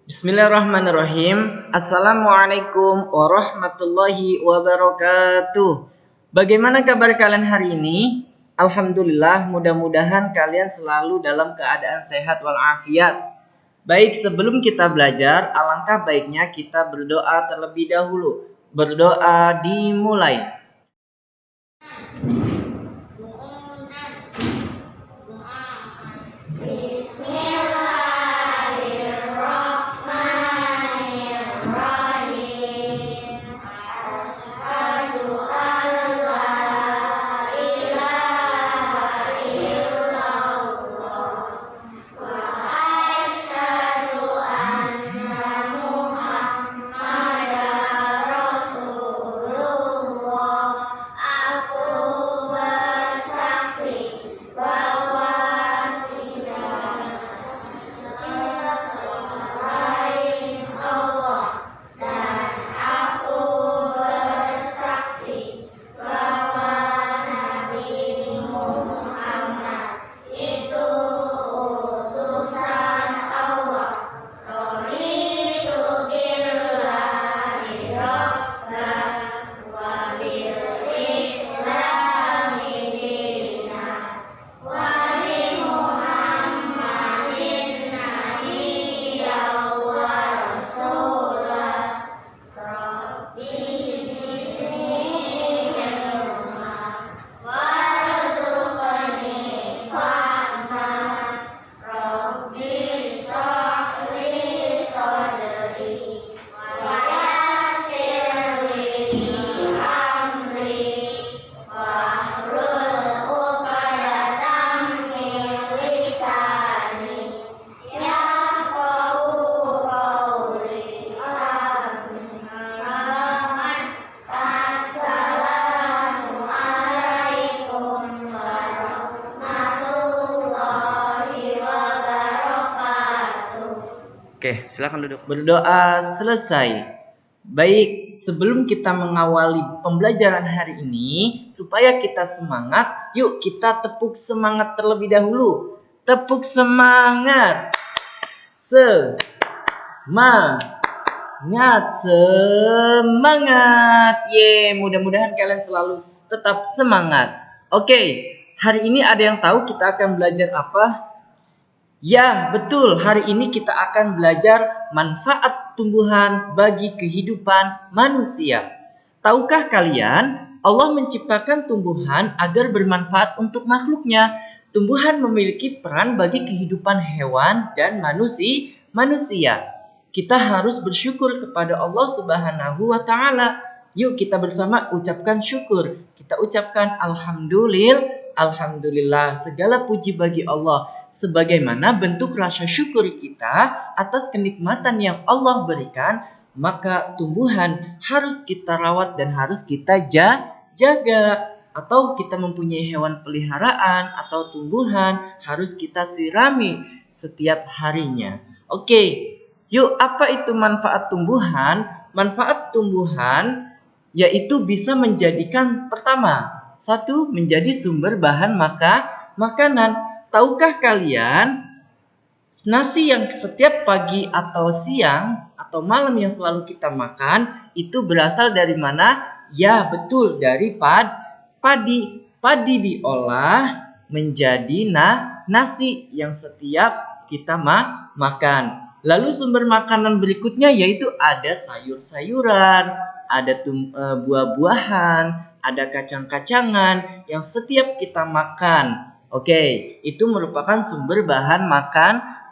Bismillahirrahmanirrahim. Assalamualaikum warahmatullahi wabarakatuh. Bagaimana kabar kalian hari ini? Alhamdulillah, mudah-mudahan kalian selalu dalam keadaan sehat walafiat. Baik, sebelum kita belajar, alangkah baiknya kita berdoa terlebih dahulu. Berdoa dimulai. Oke, silakan duduk. Berdoa selesai. Baik, sebelum kita mengawali pembelajaran hari ini, supaya kita semangat, yuk kita tepuk semangat terlebih dahulu. Tepuk semangat. Semangat. Mudah-mudahan kalian selalu tetap semangat. Oke, hari ini ada yang tahu kita akan belajar apa? Ya, betul. Hari ini kita akan belajar manfaat tumbuhan bagi kehidupan manusia. Tahukah kalian, Allah menciptakan tumbuhan agar bermanfaat untuk makhluknya. Tumbuhan memiliki peran bagi kehidupan hewan dan manusia. Kita harus bersyukur kepada Allah Subhanahu wa Ta'ala. Yuk kita bersama ucapkan syukur. Kita ucapkan Alhamdulillah, segala puji bagi Allah. Sebagaimana bentuk rasa syukur kita atas kenikmatan yang Allah berikan, maka tumbuhan harus kita rawat dan harus kita jaga. Atau kita mempunyai hewan peliharaan atau tumbuhan, harus kita sirami setiap harinya. Oke, yuk apa itu manfaat tumbuhan? Manfaat tumbuhan yaitu bisa menjadikan pertama, satu, menjadi sumber bahan makanan. Tahukah kalian, nasi yang setiap pagi atau siang atau malam yang selalu kita makan itu berasal dari mana? Ya, betul, dari padi. Padi diolah menjadi nasi yang setiap kita makan. Lalu sumber makanan berikutnya yaitu ada sayur-sayuran, ada buah-buahan, ada kacang-kacangan yang setiap kita makan. Oke, itu merupakan sumber bahan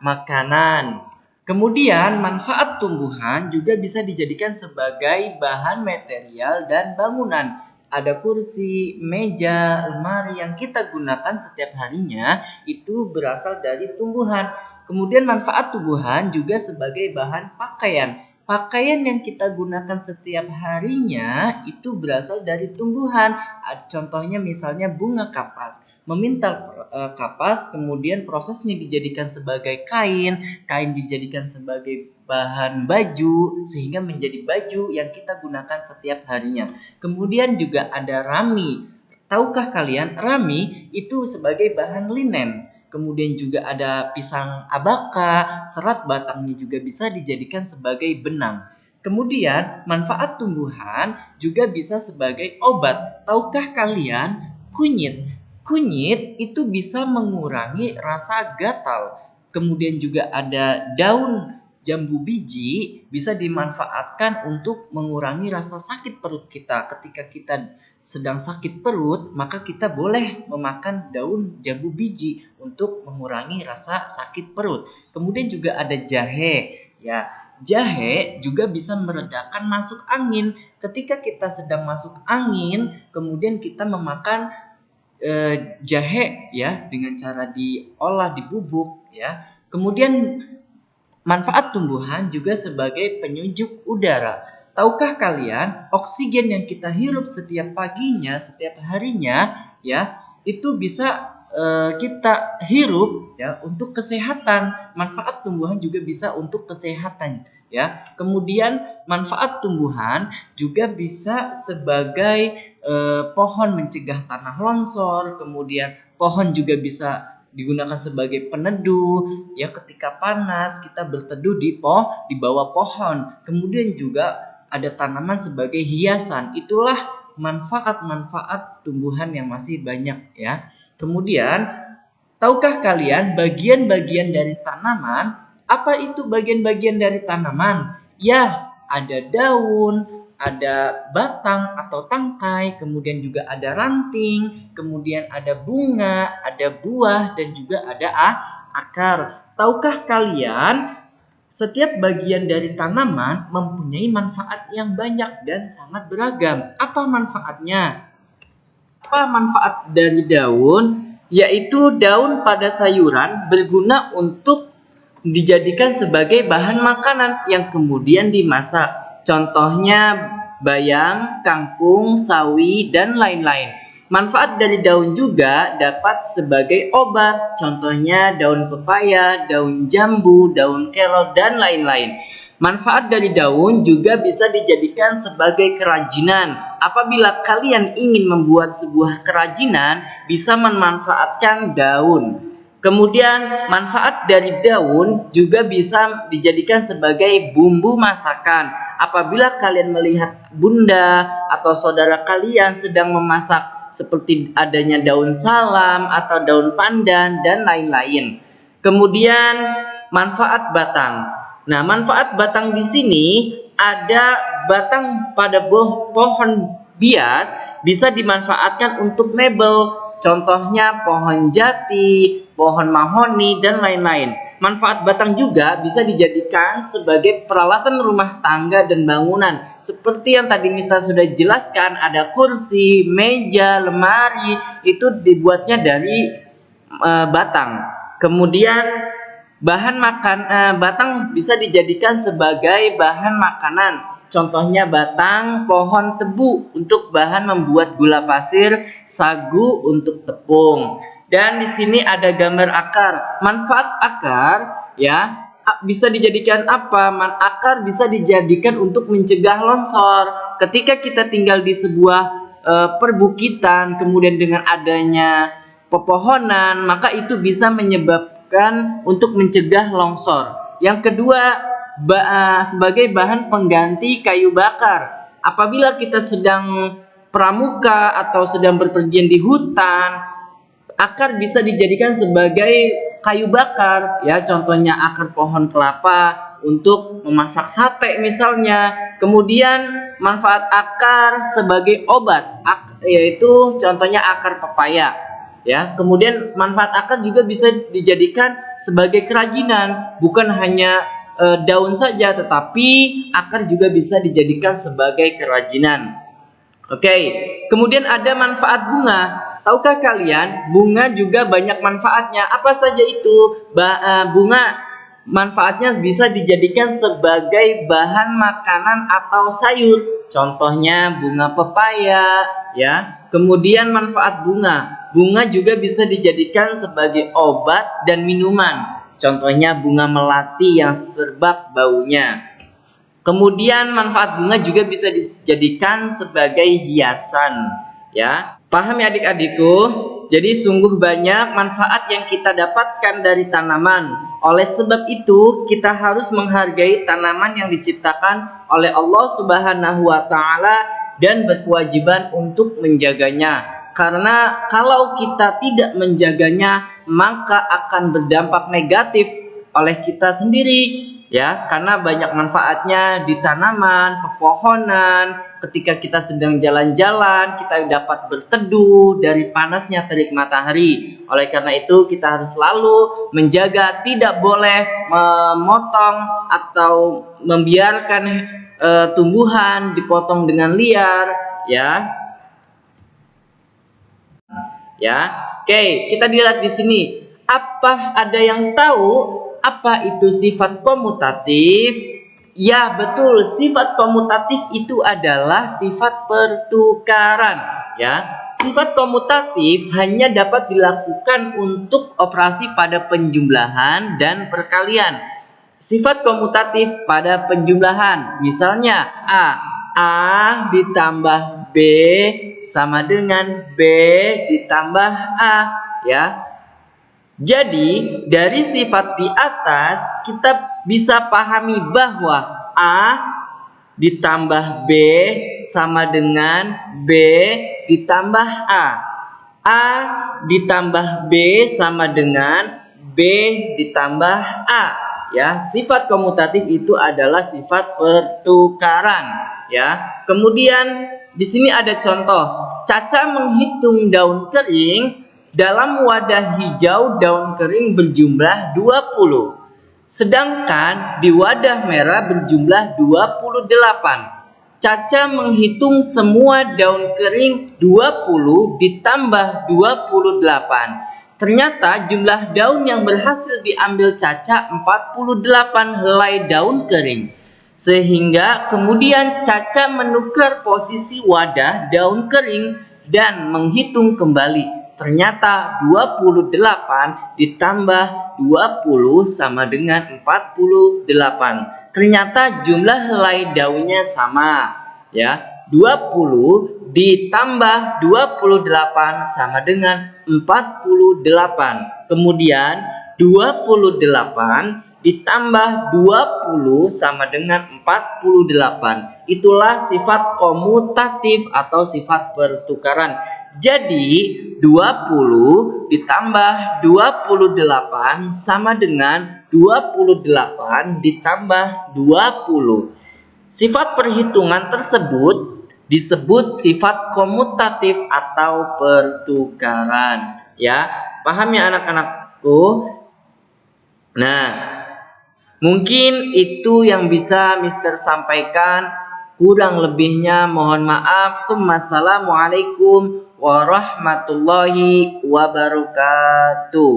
makanan. Kemudian manfaat tumbuhan juga bisa dijadikan sebagai bahan material dan bangunan. Ada kursi, meja, lemari yang kita gunakan setiap harinya itu berasal dari tumbuhan. Kemudian manfaat tumbuhan juga sebagai bahan pakaian. Pakaian yang kita gunakan setiap harinya itu berasal dari tumbuhan. Contohnya misalnya bunga kapas. Memintal kapas, kemudian prosesnya dijadikan sebagai kain dijadikan sebagai bahan baju sehingga menjadi baju yang kita gunakan setiap harinya. Kemudian juga ada rami. Tahukah kalian, rami itu sebagai bahan linen. kemudian juga ada pisang abaka, serat batangnya juga bisa dijadikan sebagai benang. Kemudian manfaat tumbuhan juga bisa sebagai obat. Tahukah kalian kunyit? Kunyit itu bisa mengurangi rasa gatal. Kemudian juga ada daun jambu biji bisa dimanfaatkan untuk mengurangi rasa sakit perut kita. Ketika kita sedang sakit perut, maka kita boleh memakan daun jambu biji untuk mengurangi rasa sakit perut. Kemudian juga ada jahe, ya. Jahe juga bisa meredakan masuk angin. Ketika kita sedang masuk angin, kemudian kita memakan jahe ya dengan cara diolah, dibubuk ya. Kemudian manfaat tumbuhan juga sebagai penyujuk udara. Tahukah kalian, oksigen yang kita hirup setiap paginya, setiap harinya, ya, itu bisa kita hirup ya untuk kesehatan. Manfaat tumbuhan juga bisa untuk kesehatan, ya. Kemudian manfaat tumbuhan juga bisa sebagai pohon mencegah tanah longsor, kemudian pohon juga bisa digunakan sebagai peneduh ya, ketika panas kita berteduh di bawah pohon. Kemudian juga ada tanaman sebagai hiasan. Itulah manfaat-manfaat tumbuhan yang masih banyak ya. Kemudian tahukah kalian bagian-bagian dari tanaman? Apa itu bagian-bagian dari tanaman? Ya, ada daun, ada batang atau tangkai, kemudian juga ada ranting, kemudian ada bunga, ada buah, dan juga ada akar. Tahukah kalian, setiap bagian dari tanaman mempunyai manfaat yang banyak dan sangat beragam. Apa manfaatnya? Apa manfaat dari daun? Yaitu daun pada sayuran berguna untuk dijadikan sebagai bahan makanan yang kemudian dimasak. Contohnya bayam, kangkung, sawi, dan lain-lain. Manfaat dari daun juga dapat sebagai obat. Contohnya daun pepaya, daun jambu, daun kelor, dan lain-lain. Manfaat dari daun juga bisa dijadikan sebagai kerajinan. Apabila kalian ingin membuat sebuah kerajinan, bisa memanfaatkan daun. Kemudian manfaat dari daun juga bisa dijadikan sebagai bumbu masakan. Apabila kalian melihat bunda atau saudara kalian sedang memasak seperti adanya daun salam atau daun pandan dan lain-lain. Kemudian manfaat batang. Nah, manfaat batang di sini ada batang pada pohon bias bisa dimanfaatkan untuk mebel. Contohnya pohon jati, pohon mahoni, dan lain-lain. Manfaat batang juga bisa dijadikan sebagai peralatan rumah tangga dan bangunan. Seperti yang tadi Mister sudah jelaskan, ada kursi, meja, lemari, itu dibuatnya dari batang. Kemudian batang bisa dijadikan sebagai bahan makanan. Contohnya batang pohon tebu untuk bahan membuat gula pasir, sagu untuk tepung. Dan di sini ada gambar akar. Manfaat akar ya bisa dijadikan apa? Akar bisa dijadikan untuk mencegah longsor. Ketika kita tinggal di sebuah perbukitan, kemudian dengan adanya pepohonan, maka itu bisa menyebabkan untuk mencegah longsor. Yang kedua, sebagai bahan pengganti kayu bakar. Apabila kita sedang pramuka atau sedang berpergian di hutan, akar bisa dijadikan sebagai kayu bakar ya, contohnya akar pohon kelapa untuk memasak sate misalnya. Kemudian manfaat akar sebagai obat yaitu contohnya akar pepaya ya. Kemudian manfaat akar juga bisa dijadikan sebagai kerajinan, bukan hanya daun saja, tetapi akar juga bisa dijadikan sebagai kerajinan. Oke, kemudian ada manfaat bunga. Tahukah kalian, bunga juga banyak manfaatnya. Apa saja itu? Bunga manfaatnya bisa dijadikan sebagai bahan makanan atau sayur. Contohnya bunga pepaya, ya. Kemudian manfaat bunga juga bisa dijadikan sebagai obat dan minuman. Contohnya bunga melati yang serbak baunya. Kemudian manfaat bunga juga bisa dijadikan sebagai hiasan, ya. Paham ya adik-adikku? jadi sungguh banyak manfaat yang kita dapatkan dari tanaman. Oleh sebab itu, kita harus menghargai tanaman yang diciptakan oleh Allah Subhanahu wa taala dan berkewajiban untuk menjaganya. Karena kalau kita tidak menjaganya, maka akan berdampak negatif oleh kita sendiri, ya, karena banyak manfaatnya di tanaman, pepohonan. Ketika kita sedang jalan-jalan, kita dapat berteduh dari panasnya terik matahari. Oleh karena itu, kita harus selalu menjaga, tidak boleh memotong atau membiarkan tumbuhan dipotong dengan liar, ya. Oke, kita lihat di sini. Apa ada yang tahu apa itu sifat komutatif? Ya, betul. Sifat komutatif itu adalah sifat pertukaran, ya. Sifat komutatif hanya dapat dilakukan untuk operasi pada penjumlahan dan perkalian. Sifat komutatif pada penjumlahan, misalnya A ditambah B sama dengan B ditambah A, ya. Jadi, dari sifat di atas kita bisa pahami bahwa A ditambah B sama dengan B ditambah A. A ditambah B sama dengan B ditambah A. Ya, sifat komutatif itu adalah sifat pertukaran, ya. Kemudian di sini ada contoh. Caca menghitung daun kering. Dalam wadah hijau daun kering berjumlah 20. Sedangkan di wadah merah berjumlah 28. Caca menghitung semua daun kering 20 ditambah 28. Ternyata jumlah daun yang berhasil diambil Caca 48 helai daun kering. Sehingga kemudian Caca menukar posisi wadah daun kering dan menghitung kembali. Ternyata 28 ditambah 20 sama dengan 48. Ternyata jumlah helai daunnya sama, ya. 20 ditambah 28 sama dengan 48. Kemudian 28 ditambah 20 sama dengan 48. Itulah sifat komutatif atau sifat pertukaran. Jadi 20 ditambah 28 sama dengan 28 ditambah 20. Sifat perhitungan tersebut disebut sifat komutatif atau pertukaran, ya. Paham ya anak-anakku? Nah, mungkin itu yang bisa Mister sampaikan. Kurang lebihnya mohon maaf. Assalamualaikum warahmatullahi wabarakatuh.